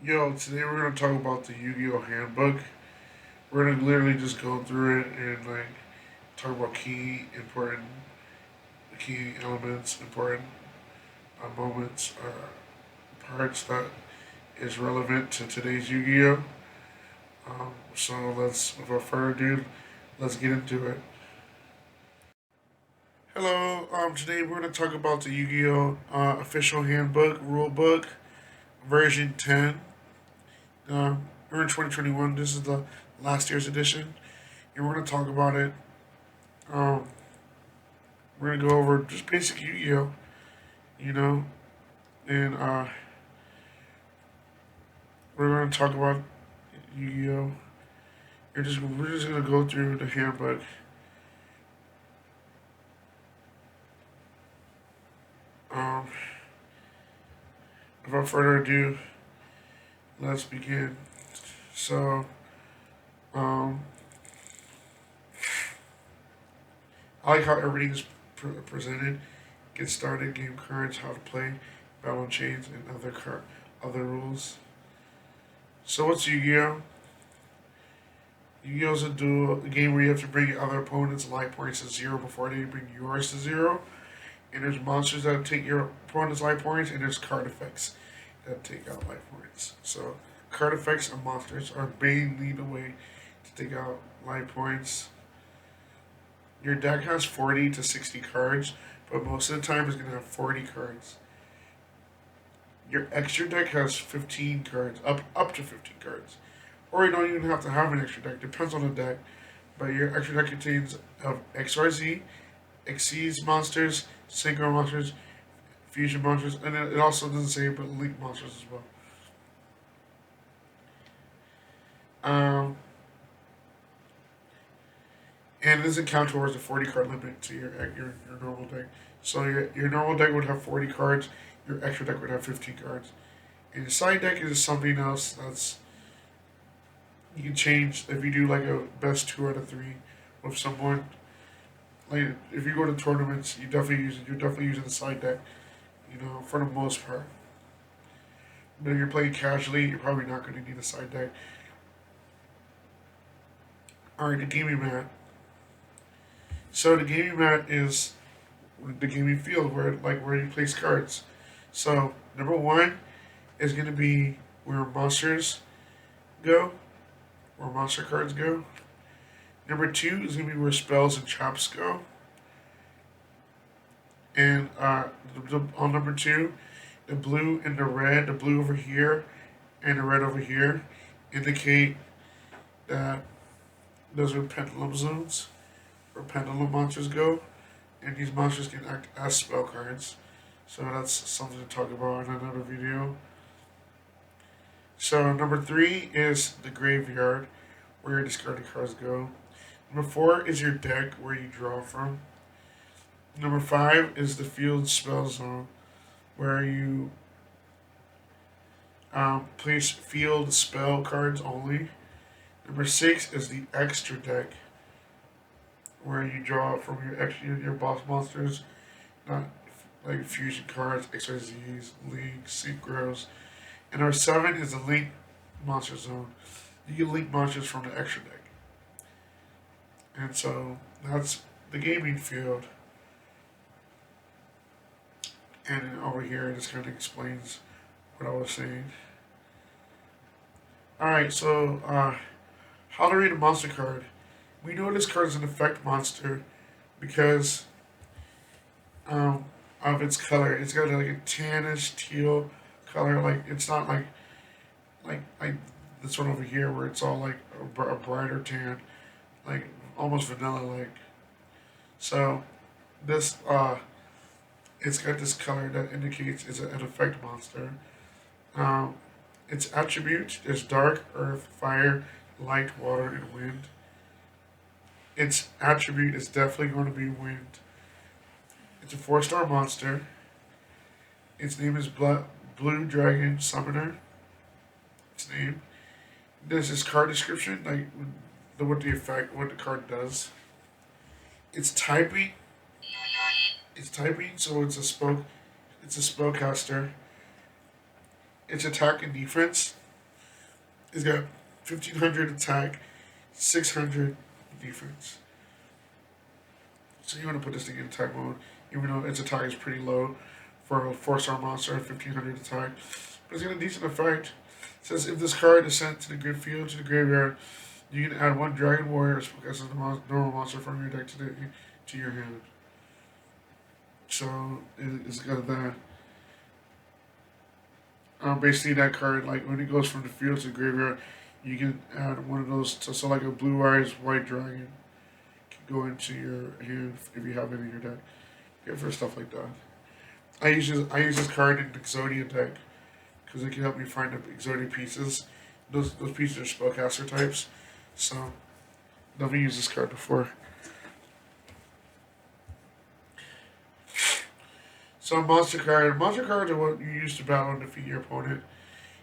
Yo, today we're gonna talk about the Yu-Gi-Oh handbook. We're gonna literally just go through it and talk about key elements, important moments, parts that is relevant to today's Yu-Gi-Oh. So without further ado, let's get into it. Hello. Today we're gonna talk about the Yu-Gi-Oh official handbook, rulebook, version 10. We're in 2021. This is the last year's edition, and we're gonna talk about it. Um, we're gonna go over just basic Yu-Gi-Oh, you know, and we're gonna talk about Yu-Gi-Oh. We're just gonna go through the handbook. Um, Without further ado, let's begin. So, um, I like how everything is presented. Get started, game cards, how to play, battle chains, and other rules. So what's Yu-Gi-Oh? Yu-Gi-Oh is a game where you have to bring other opponents' life points to zero before they bring yours to zero. And there's monsters that take your opponent's life points, and there's card effects that take out life points. So card effects and monsters are mainly the way to take out life points. Your deck has 40 to 60 cards, but most of the time it's going to have 40 cards. Your extra deck has 15 cards, up to 15 cards. Or you don't even have to have an extra deck, depends on the deck. But your extra deck contains of XYZ, Xyz monsters, Synchro monsters, Fusion monsters, and it also doesn't say but Link monsters as well. Um, and it doesn't count towards the 40 card limit to your normal deck. So your normal deck would have 40 cards, your extra deck would have 15 cards. And the side deck is something else that's you can change if you do like a best 2 out of 3 with someone. Like if you go to tournaments, you're definitely using the side deck, for the most part. But if you're playing casually, you're probably not going to need a side deck. All right, the gaming mat. So the gaming mat is the gaming field where you place cards. So number one is going to be where monsters go, where monster cards go. Number two is going to be where spells and traps go. And on number two, the blue and the blue over here and the red over here indicate that those are pendulum zones where pendulum monsters go. And these monsters can act as spell cards. So that's something to talk about in another video. So number three is the graveyard, where your discarded cards go. Number four is your deck, where you draw from. Number five is the field spell zone, where you place field spell cards only. Number six is the extra deck, where you draw from your boss monsters, not like fusion cards, XYZs, leagues, synchros. And number seven is the link monster zone. You can link monsters from the extra deck. And so that's the gaming field. And over here, it just kind of explains what I was saying. Alright, so how to read a monster card. We know this card is an effect monster because of its color. It's got like a tannish teal color. Like it's not like this one over here where it's all like a brighter tan, like almost vanilla like. So this it's got this color that indicates it's an effect monster. Um, its attributes is dark, earth, fire, light, water, and wind. Its attribute is definitely going to be wind. It's a 4-star monster. Its name is Blue Dragon Summoner. Its name. There's this card description, like what the card does. It's typing. It's typing, so it's a spellcaster. Its attack and defense. It's got 1500 attack, 600 defense. So you want to put this thing in attack mode, even though its attack is pretty low for a 4-star monster at 1500 attack. But it's got a decent effect. It says if this card is sent to the good field, to the graveyard, you can add one Dragon Warrior as a normal monster from your deck to your hand. So it's got that. Basically, that card, like when it goes from the field to the graveyard, you can add one of those. So like a Blue Eyes White Dragon can go into your hand if you have it in your deck. Yeah, for stuff like that. I use this card in the Exodia deck because it can help me find the Exodia pieces. Those pieces are spellcaster types. So, never used this card before. So Mastercard are what you use to battle and defeat your opponent.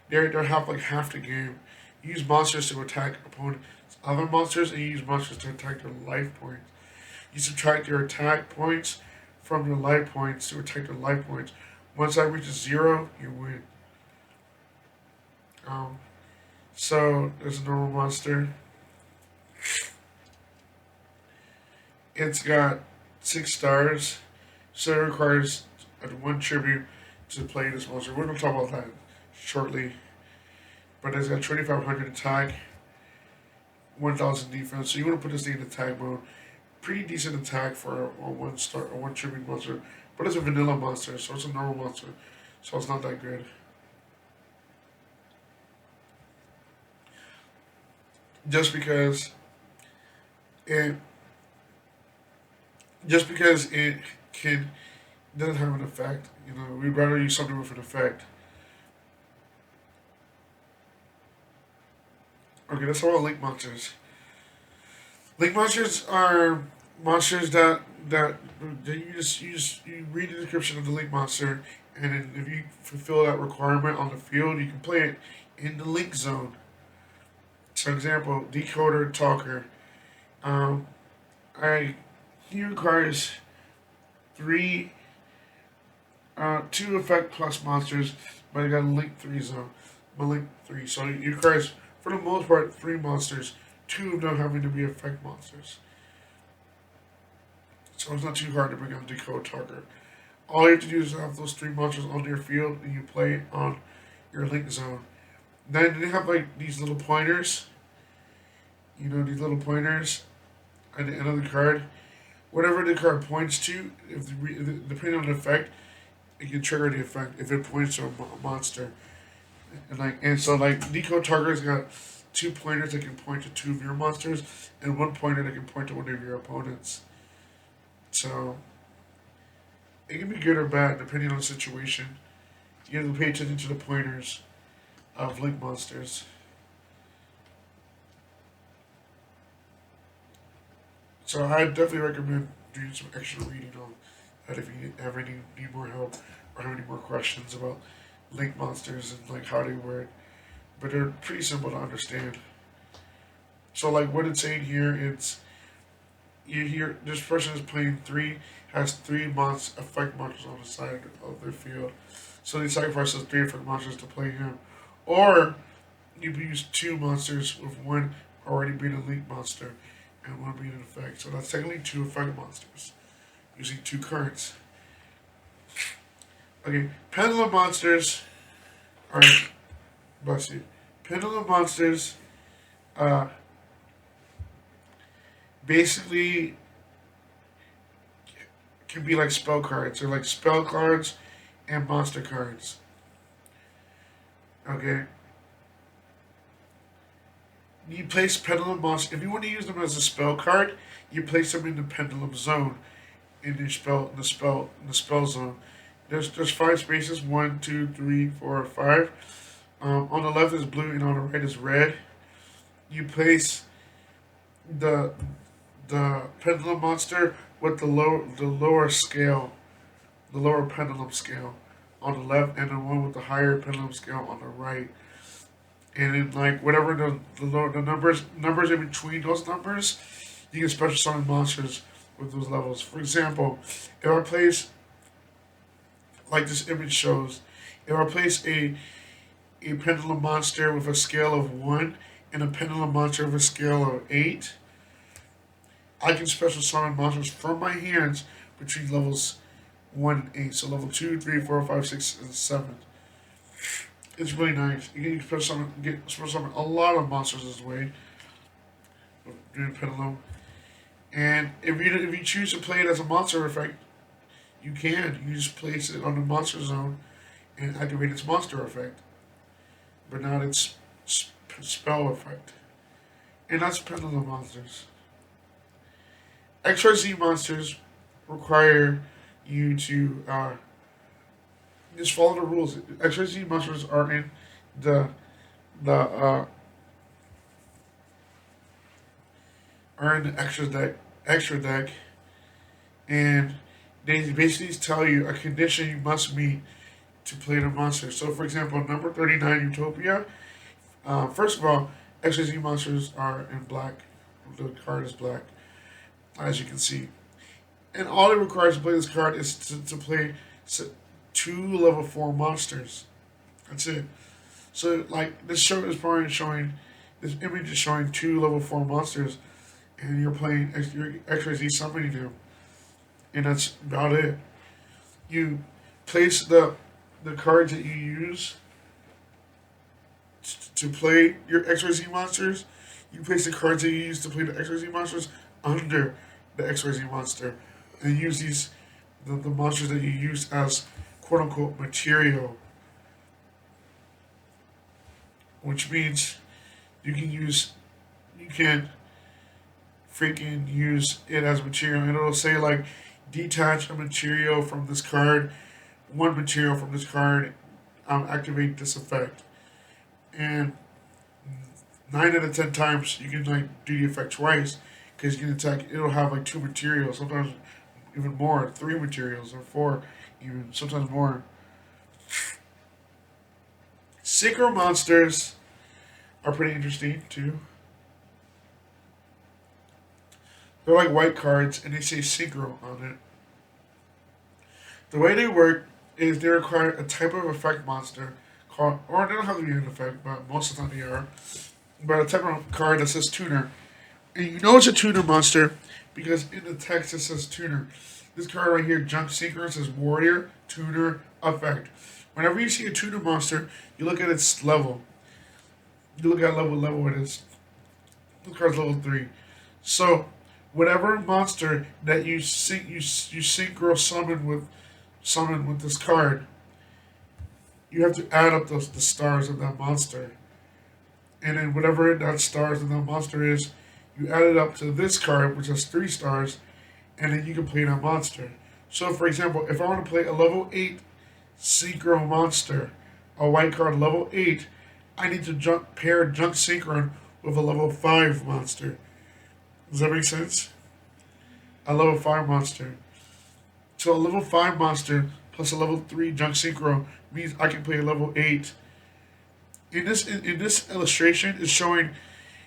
They're half the game. You use monsters to attack opponents, other monsters, and you use monsters to attack their life points. You subtract their attack points from their life points to attack their life points. Once that reaches 0, you win. So there's a normal monster. It's got 6 stars, so it requires 1 tribute to play this monster. We're going to talk about that shortly. But it's got 2500 attack, 1000 defense. So you want to put this thing in attack mode. Pretty decent attack for a 1-star or 1 tribute monster. But it's a vanilla monster, so it's a normal monster. So it's not that good. Just because it doesn't have an effect. We'd rather use something with an effect. Okay, let's talk about link monsters. Link monsters are monsters that you read the description of the link monster, and then if you fulfill that requirement on the field, you can play it in the link zone. For example, Decoder Talker. He requires 2 effect plus monsters, but I got a link 3 zone. Link 3. So it requires, for the most part, 3 monsters, 2 of them having to be effect monsters. So it's not too hard to bring up Decode Talker. All you have to do is have those 3 monsters on your field, and you play it on your link zone. Then they have like these little pointers. These little pointers at the end of the card. Whatever the card points to, depending on the effect, it can trigger the effect if it points to a monster. And so Decode Target's got 2 pointers that can point to 2 of your monsters, and 1 pointer that can point to 1 of your opponents. So it can be good or bad depending on the situation. You have to pay attention to the pointers of link monsters. So I definitely recommend doing some extra reading on that if you ever need more help or have any more questions about link monsters and how they work. But they're pretty simple to understand. So what it's saying here, it's this person is playing has 3 effect monsters on the side of their field. So they sacrifice those 3 effect monsters to play him. Or you use 2 monsters with 1 already being a link monster and 1 being an effect. So that's technically 2 effect monsters using 2 cards. Okay, pendulum monsters are, bless you. Pendulum monsters basically can be like spell cards. They're like spell cards and monster cards. Okay. You place pendulum monsters. If you want to use them as a spell card, you place them in the pendulum zone, in the spell zone. There's 5 spaces. 1, 2, 3, 4, 5. On the left is blue and on the right is red. You place the pendulum monster with the lower scale, the lower pendulum scale on the left, and the one with the higher pendulum scale on the right. And then whatever the numbers in between those numbers, you can special summon monsters with those levels. For example, if I place, like this image shows, if I place a a pendulum monster with a scale of 1, and a pendulum monster with a scale of 8. I can special summon monsters from my hands between levels 1 and 8. So level 2, 3, 4, 5, 6, and 7. It's really nice. You can special summon a lot of monsters this way. Doing pendulum. And if you choose to play it as a monster effect, you can. You just place it on the monster zone and activate its monster effect. But not its spell effect. And that's pendulum monsters. XYZ monsters require you to just follow the rules. XYZ monsters are in the are in the extra deck, and they basically tell you a condition you must meet to play the monster. So, for example, number 39, Utopia. First of all, XYZ monsters are in black. The card is black, as you can see. And all it requires to play this card is to play 2 level 4 monsters. That's it. So, like, this show is probably showing, this image is showing 2 level 4 monsters, and you're playing, you're XYZ summoning them. And that's about it. You place the cards that you use to play your XYZ monsters. You place the cards that you use to play the XYZ monsters under the XYZ monster. And use the monsters that you use as quote unquote material. Which means you can freaking use it as material. And it'll say like, detach a material from this card, 1 material from this card, activate this effect. And 9 out of 10 times you can like do the effect twice, because you can attack. It'll have like 2 materials, sometimes even more, 3 materials or 4, even sometimes more. Synchro monsters are pretty interesting too. They're like white cards, and they say synchro on it. The way they work is they require a type of effect monster called, or they don't have to be an effect, but most of the time they are. But a type of card that says tuner. And you know it's a tuner monster because in the text it says tuner. This card right here, Junk Synchro, says warrior, tuner, effect. Whenever you see a tuner monster, you look at its level. You look at level it is. This card's level 3. So whatever monster that you synchro summon with this card, you have to add up the stars of that monster. And then whatever that stars of that monster is, you add it up to this card, which has 3 stars, and then you can play that monster. So for example, if I want to play a level 8 synchro monster, a white card level 8, I need to pair Junk Synchron with a level 5 monster. Does that make sense? A level 5 monster. So a level 5 monster plus a level 3 Junk Synchro means I can play a level 8. In this illustration, it's showing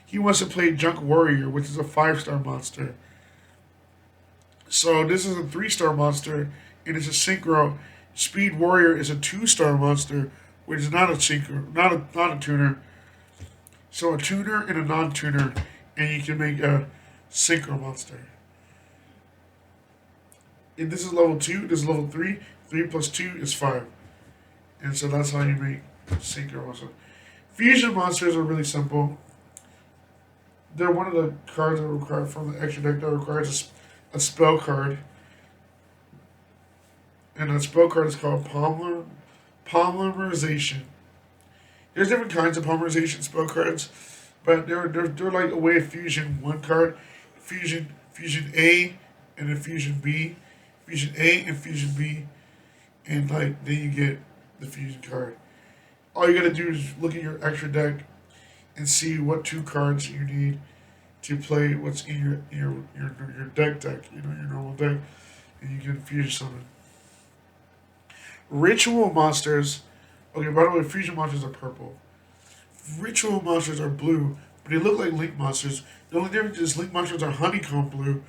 he wants to play Junk Warrior, which is a 5-star monster. So this is a 3-star monster, and it's a synchro. Speed Warrior is a 2-star monster, which is not a synchro, not a tuner. So a tuner and a non-tuner, and you can make a synchro monster. And this is level 2, this is level 3. 3 plus 2 is 5. And so that's how you make synchro monster. Fusion monsters are really simple. They're one of the cards that are required from the extra deck that requires a spell card. And that spell card is called Polymerization. There's different kinds of polymerization spell cards, but they're like a way of fusion. One card, fusion A, and then fusion B, fusion A and fusion B, and like then you get the fusion card. All you gotta do is look at your extra deck and see what 2 cards you need to play what's in your deck, your normal deck, and you can fusion summon. Ritual monsters. Okay, by the way, fusion monsters are purple. Ritual monsters are blue, but they look like link monsters. The only difference is link monsters are honeycomb blue,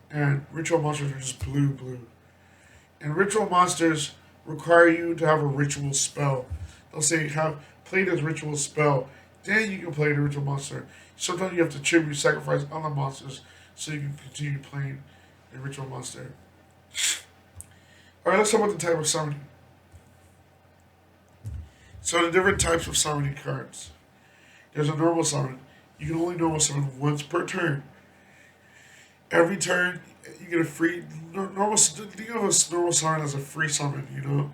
and ritual monsters are just blue. And ritual monsters require you to have a ritual spell. They'll say play this ritual spell. Then you can play the ritual monster. Sometimes you have to tribute sacrifice other monsters so you can continue playing the ritual monster. Alright, let's talk about the type of summoning. So the different types of summoning cards. There's a normal summon. You can only normal summon once per turn. Every turn you get a free normal. Think of a normal summon as a free summon. You know,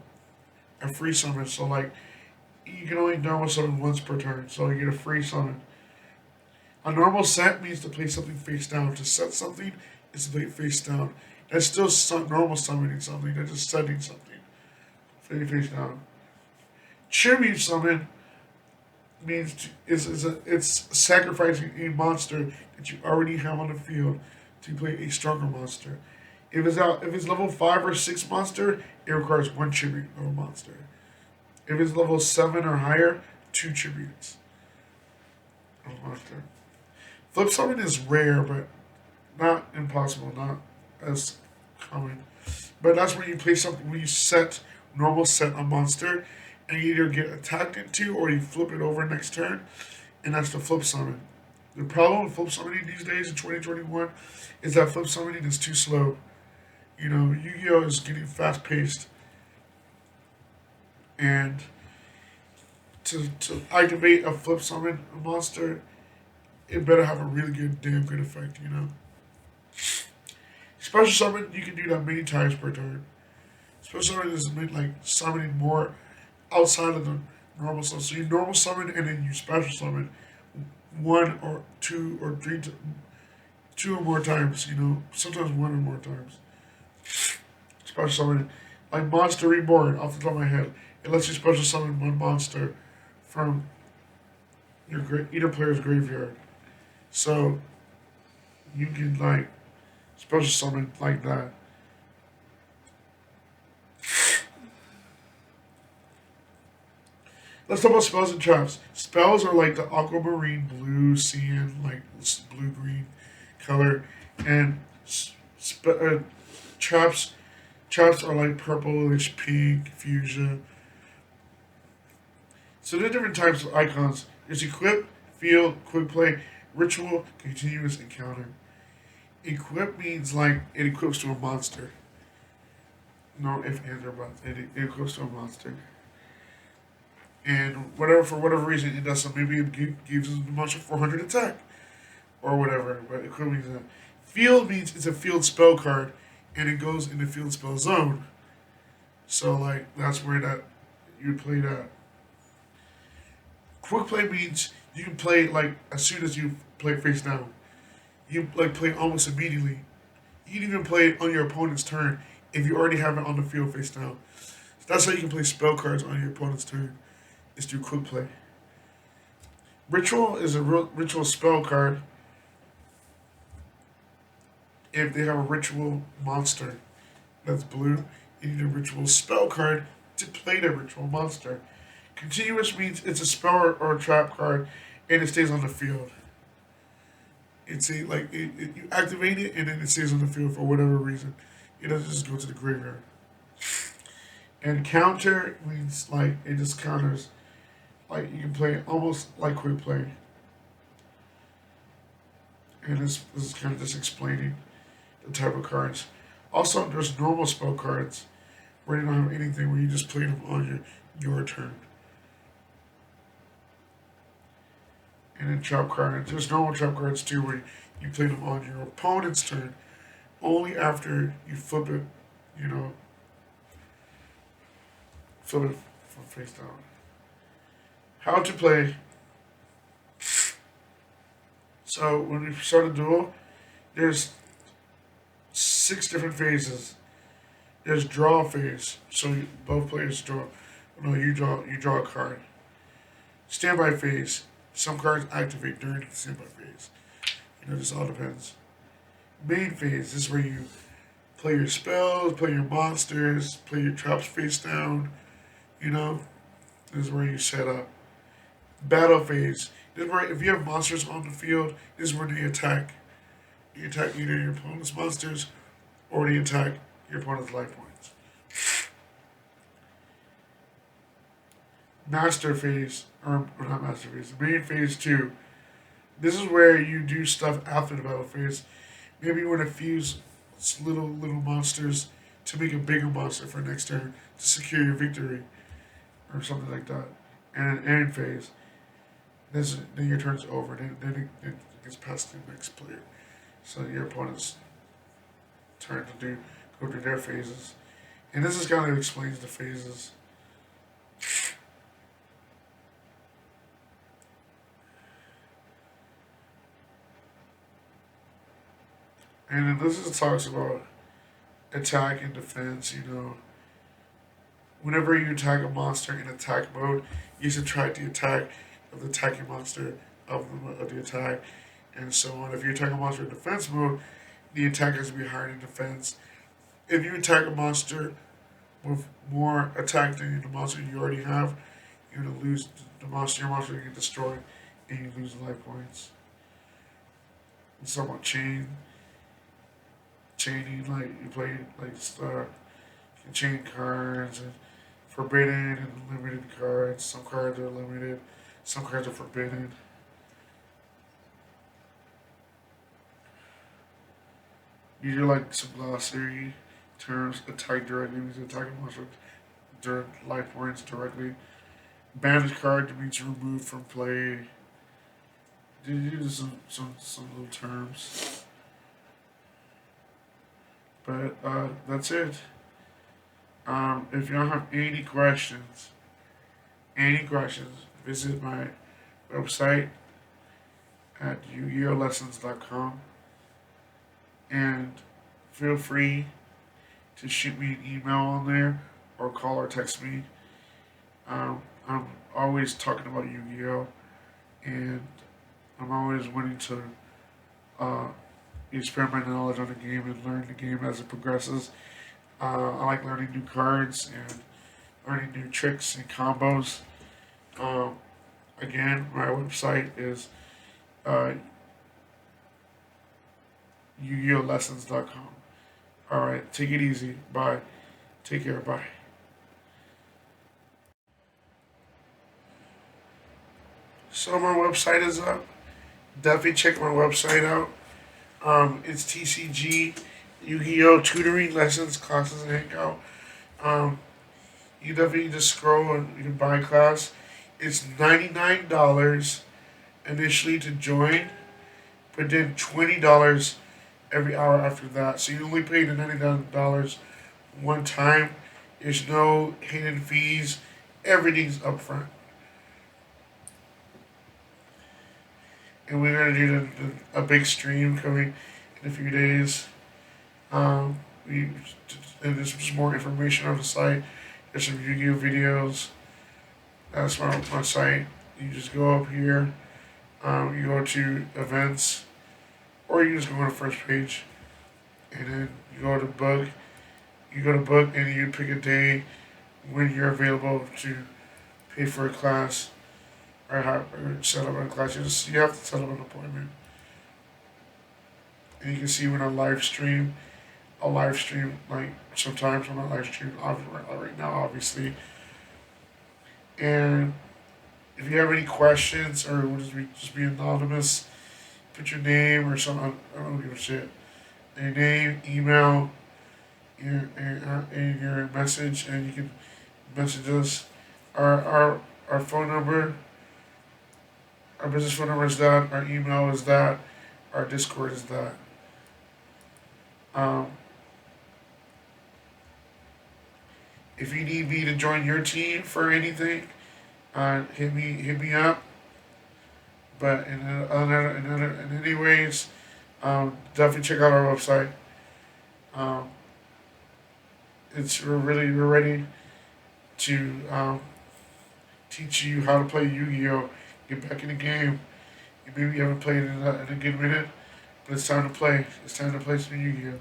a free summon. So like you can only normal summon once per turn. So you get a free summon. A normal set means to play something face down. To set something is to play it face down. That's still normal summoning something. That's just setting something. Play it face down. Tribute summon means it's sacrificing a monster that you already have on the field to play a stronger monster. If it's level 5 or 6 monster, it requires 1 tribute of a monster. If it's level 7 or higher, 2 tributes of a monster. Flip summon is rare, but not impossible, not as common. But that's when you play something when you normal set a monster and you either get attacked into or you flip it over next turn, and that's the flip summon. The problem with flip summoning these days in 2021 is that flip summoning is too slow. You know, Yu-Gi-Oh! Is getting fast paced. And to activate a flip summon a monster, it better have a really damn good effect, you know? Special summon, you can do that many times per turn. Special summon is like summoning more outside of the normal summon. So you normal summon and then you special summon 1 or 2 or 3, 2 or more times, you know, sometimes 1 or more times. Special summon, like Monster Reborn, off the top of my head, it lets you special summon 1 monster from your either player's graveyard. So you can like special summon like that. Let's talk about spells and traps. Spells are like the aquamarine blue, cyan, like blue-green color, and traps are like purplish, pink, fuchsia. So there are different types of icons. There's equip, field, quick play, ritual, continuous encounter. Equip means like it equips to a monster. No if, ands, or buts. It equips to a monster. And for whatever reason, it does so. Maybe it gives the monster 400 attack, or whatever. But equip means that. Field means it's a field spell card, and it goes in the field spell zone. So like that's where that you play that. Quick play means you can play like as soon as you play face down. You like play almost immediately. You can even play it on your opponent's turn if you already have it on the field face down. So that's how you can play spell cards on your opponent's turn. Is through quick play. Ritual is a ritual spell card. If they have a ritual monster that's blue, you need a ritual spell card to play the ritual monster. Continuous means it's a spell or a trap card, and it stays on the field. It's you activate it and then it stays on the field for whatever reason. It doesn't just go to the graveyard. And counter means like it just counters. Like you can play it almost like quick play. And this is kind of just explaining the type of cards. Also, there's normal spell cards where you don't have anything, where you just play them on your turn. And then trap cards. There's normal trap cards too, where you play them on your opponent's turn, only after you flip it, you know, flip it from face down. How to play. So when we start a duel, there's 6 different phases. There's draw phase, so both players draw. No, you draw a card. Standby phase. Some cards activate during the standby phase. You know, this all depends. Main phase. This is where you play your spells, play your monsters, play your traps face down. You know, this is where you set up. Battle phase. This is where if you have monsters on the field, this is where they attack. You attack either your opponent's monsters or they attack your opponent's life points. master phase, or not master phase, main phase 2. This is where you do stuff after the battle phase. Maybe you want to fuse little monsters to make a bigger monster for next turn to secure your victory, or something like that. And an end phase. Then your turn's over. Then it gets passed to the next player. So your opponent's turn to go through their phases. And this is kind of explains the phases. And then this is talks about attack and defense. Whenever you attack a monster in attack mode, you subtract the attack of the attacking monster of the attack, and so on. If you attack a monster in defense mode, the attack has to be higher than defense. If you attack a monster with more attack than the monster you already have, you're gonna lose the monster. Your monster will get destroyed, and you lose life points. It's somewhat chaining, like you play like chain cards and forbidden and limited cards. Some cards are limited, some cards are forbidden. You do like some glossary terms. Attack directly means attack a monster during life points directly. Bandage card means removed from play. Use some little terms. But that's it. If y'all have any questions, visit my website at YUGIOHlessons.com, and feel free to shoot me an email on there or call or text me. I'm always talking about Yu-Gi-Oh! And I'm always willing to expand my knowledge on the game and learn the game as it progresses. I like learning new cards and learning new tricks and combos. Again, my website is YUGIOHlessons.com. Alright, take it easy. Bye. Take care. Bye. So my website is up. Definitely check my website out. It's TCG Yu-Gi-Oh! Tutoring Lessons Classes and Hangout. You definitely just scroll and you can buy a class. It's $99 initially to join, but then $20 every hour after that. So you only pay the $99 one time. There's no hidden fees. Everything's upfront. And we're gonna do a big stream coming in a few days. And there's just more information on the site. There's some Yu-Gi-Oh videos. That's my site. You just go up here. You go to events, or you just go on the first page, and then you go to book. You go to book, and you pick a day when you're available to pay for a class. Or set up a class. You have to set up an appointment. And you can see when I live stream. I'll live stream, like, sometimes when I live stream, right now, obviously. And if you have any questions or will just be anonymous, put your name or something. I don't give a shit. Your name, email, and your message, and you can message us. Our phone number. Our business phone number is that. Our email is that. Our Discord is that. If you need me to join your team for anything, hit me up. But in any ways, definitely check out our website. We're ready to teach you how to play Yu-Gi-Oh! Get back in the game. Maybe you haven't played in a good minute, but it's time to play. It's time to play some Yu-Gi-Oh!